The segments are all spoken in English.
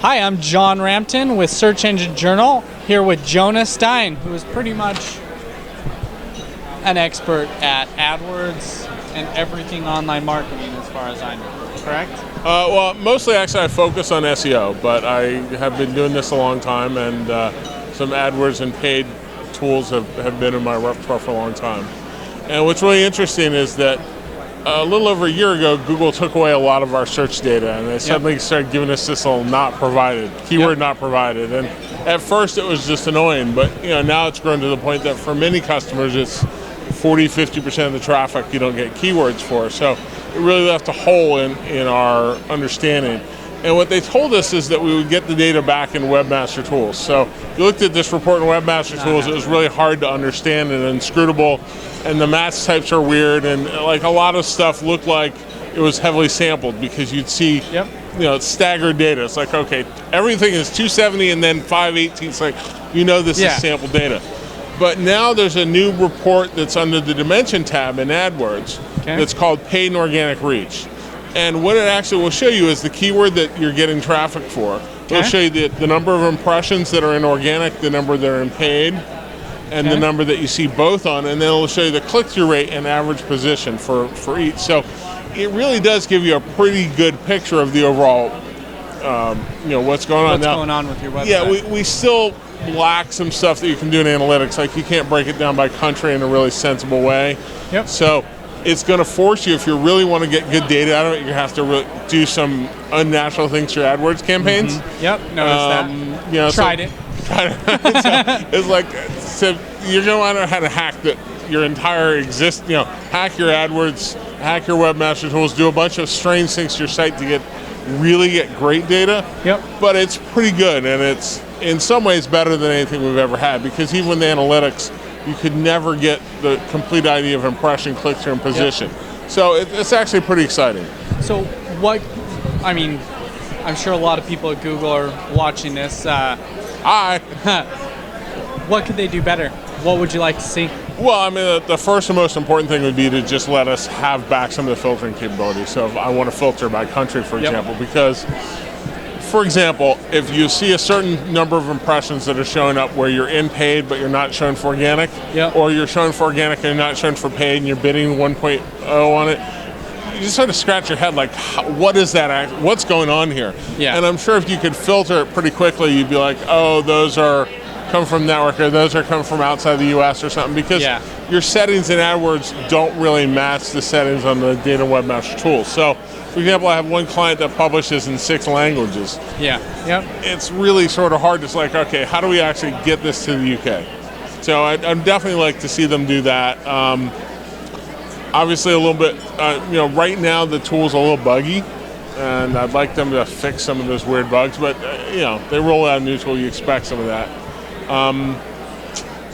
Hi, I'm John Rampton with Search Engine Journal, here with Jonah Stein, who is pretty much an expert at AdWords and everything online marketing as far as I know, correct? Well, mostly actually I focus on SEO, but I have been doing this a long time, and some AdWords and paid tools have been in my repertoire for a long time. And what's really interesting is that a little over a year ago, Google took away a lot of our search data, and they suddenly started giving us this little not provided, keyword not provided. And at first it was just annoying, but now it's grown to the point that for many customers it's 40-50% of the traffic you don't get keywords for. So it really left a hole in our understanding. And what they told us is that we would get the data back in Webmaster Tools. So if you looked at this report in Webmaster Tools, it was really hard to understand and inscrutable, and the match types are weird, and like a lot of stuff looked like it was heavily sampled because you'd see it's staggered data. It's like, okay, everything is 270 and then 518. It's like, this is sampled data. But now there's a new report that's under the Dimension tab in AdWords that's called Paid and Organic Reach. And what it actually will show you is the keyword that you're getting traffic for. It'll show you the number of impressions that are in organic, the number that are in paid, and the number that you see both on, and then it'll show you the click-through rate and average position for each. So it really does give you a pretty good picture of the overall, what's going on. What's going on with your website? Yeah, we still lack some stuff that you can do in analytics. Like you can't break it down by country in a really sensible way. Yep. So it's going to force you, if you really want to get good data out of it, you have to really do some unnatural things to your AdWords campaigns. Yep, noticed that. Tried it. It's like, so you're going to want to know how to hack your entire hack your AdWords, hack your Webmaster Tools, do a bunch of strange things to your site to really get great data. Yep. But it's pretty good, and it's in some ways better than anything we've ever had, because even with the analytics, you could never get the complete idea of impression, click-through, and position. So it's actually pretty exciting. So I'm sure a lot of people at Google are watching this. Hi. What could they do better? What would you like to see? Well, the first and most important thing would be to just let us have back some of the filtering capabilities. So if I want to filter by country, for example, because, for example, if you see a certain number of impressions that are showing up where you're in paid but you're not showing for organic, or you're showing for organic and you're not showing for paid and you're bidding 1.0 on it, you just sort of scratch your head like, what is that? What's going on here? Yeah. And I'm sure if you could filter it pretty quickly, you'd be like, oh, those are come from network, or those are come from outside the US or something, because your settings in AdWords don't really match the settings on the Data Webmaster Tools. So, for example, I have one client that publishes in 6 languages. It's really sort of hard. It's like, okay, how do we actually get this to the UK? So I'd definitely like to see them do that. Obviously a little bit, right now the tool's a little buggy, and I'd like them to fix some of those weird bugs, but they roll out a new tool, you expect some of that.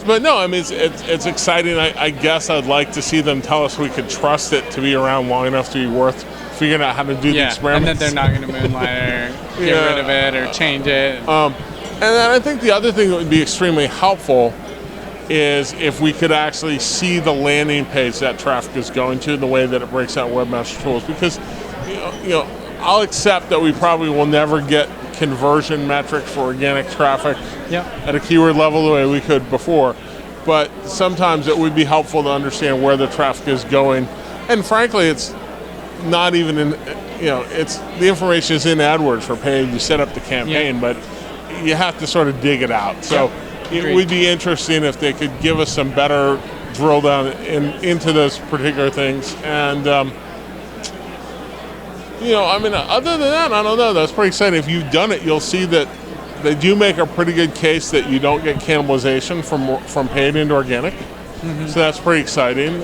But no, it's exciting. I guess I'd like to see them tell us we could trust it to be around long enough to be worth figuring out how to do the experiments. And that they're not going to moonlight or get rid of it or change it. And then I think the other thing that would be extremely helpful is if we could actually see the landing page that traffic is going to, the way that it breaks out Webmaster Tools. Because I'll accept that we probably will never get conversion metrics for organic traffic at a keyword level the way we could before, but sometimes it would be helpful to understand where the traffic is going. And frankly, it's not even in, it's the information is in AdWords for paid. You set up the campaign, but you have to sort of dig it out. So it would be interesting if they could give us some better drill down into those particular things. And other than that, I don't know. That's pretty exciting. If you've done it, you'll see that they do make a pretty good case that you don't get cannibalization from paid into organic. So that's pretty exciting.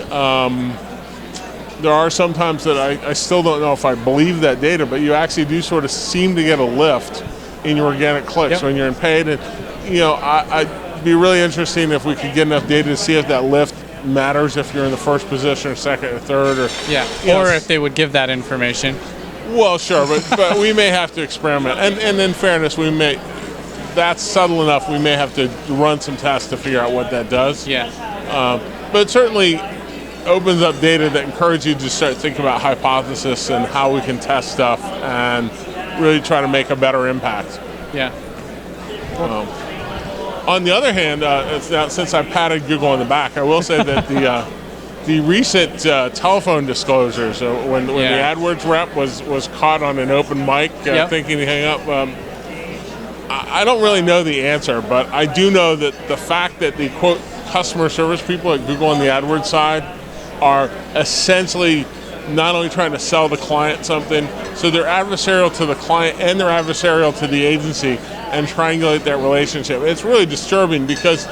There are some times that I still don't know if I believe that data, but you actually do sort of seem to get a lift in your organic clicks when you're in paid. And I'd be really interesting if we could get enough data to see if that lift matters if you're in the first position or second or third, or if they would give that information. Well, sure, but we may have to experiment. And in fairness, that's subtle enough. We may have to run some tests to figure out what that does. But it certainly opens up data that encourages you to start thinking about hypothesis and how we can test stuff and really try to make a better impact. Yeah. On the other hand, since I patted Google on the back, I will say that the recent telephone disclosures, when the AdWords rep was caught on an open mic thinking to hang up, I don't really know the answer, but I do know that the fact that the, quote, customer service people at Google on the AdWords side are essentially not only trying to sell the client something, so they're adversarial to the client and they're adversarial to the agency and triangulate that relationship. It's really disturbing because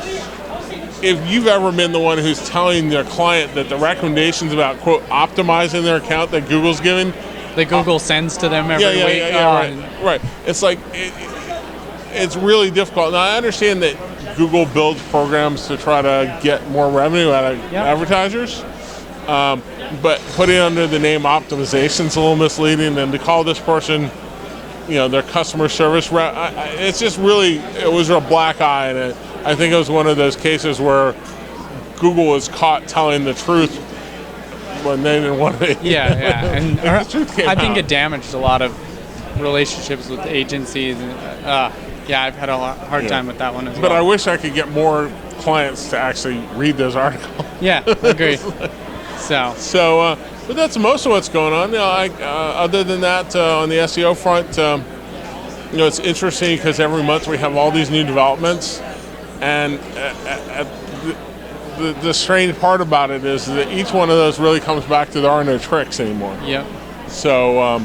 if you've ever been the one who's telling their client that the recommendations about, quote, optimizing their account that Google's giving, that Google sends to them every week. Right. It's like, it's really difficult. Now, I understand that Google builds programs to try to get more revenue out of advertisers, but putting it under the name optimization is a little misleading, and to call this person, their customer service rep, it's just really, it was a black eye, and I think it was one of those cases where Google was caught telling the truth when they didn't want to. And I think it damaged a lot of relationships with agencies. I've had a hard time with that one as well. But I wish I could get more clients to actually read those articles. Yeah, agree. But that's most of what's going on. Other than that, on the SEO front, it's interesting because every month we have all these new developments, and the strange part about it is that each one of those really comes back to there are no tricks anymore. Yep. So,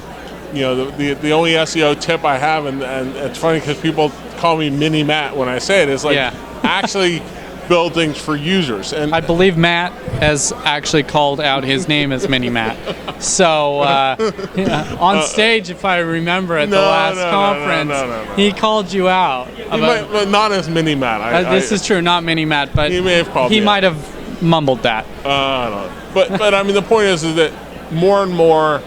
the only SEO tip I have, and it's funny because people call me Mini Matt when I say it, is like actually build things for users. And I believe Matt has actually called out his name as Mini Matt. So on stage, if I remember at the last conference, he called you out. But not as Mini Matt. This is true, not Mini Matt, but he may have called he might have mumbled that. I don't know. But I mean, the point is that more and more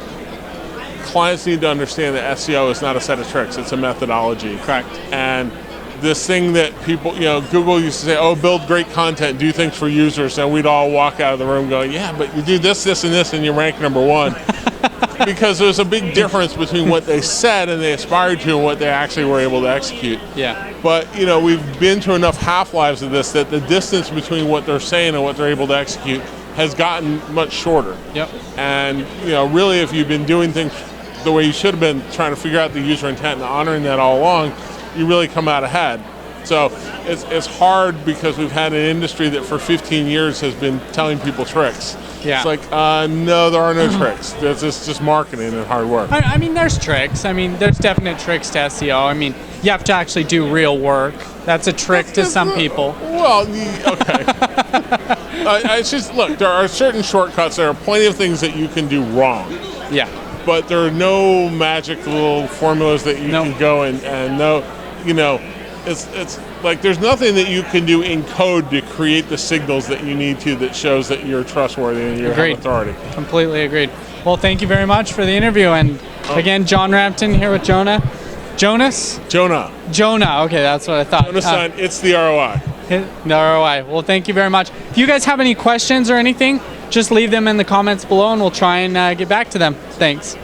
clients need to understand that SEO is not a set of tricks; it's a methodology. Correct. And this thing that people, Google used to say, "Oh, build great content, do things for users," and we'd all walk out of the room going, "Yeah, but you do this, this, and this, and you rank number one." Because there's a big difference between what they said and they aspired to and what they actually were able to execute. Yeah. But we've been to enough half-lives of this that the distance between what they're saying and what they're able to execute has gotten much shorter. Yep. And really, if you've been doing things the way you should have been, trying to figure out the user intent and honoring that all along, you really come out ahead. So it's hard because we've had an industry that for 15 years has been telling people tricks. Yeah. It's like, no, there are no tricks. It's just marketing and hard work. I mean, there's tricks. I mean, there's definite tricks to SEO. I mean, you have to actually do real work. That's a trick to some people. Well, okay. It's just, look, there are certain shortcuts. There are plenty of things that you can do wrong. Yeah. But there are no magic little formulas that you can go and no, it's like there's nothing that you can do in code to create the signals that you need to that shows that you're trustworthy and you have authority. Completely agreed. Well, thank you very much for the interview. And again, John Rampton here with Jonah. Jonas? Jonah. Okay, that's what I thought. Jonah Stein, it's the ROI. The ROI. Well, thank you very much. If you guys have any questions or anything, just leave them in the comments below and we'll try and get back to them. Thanks.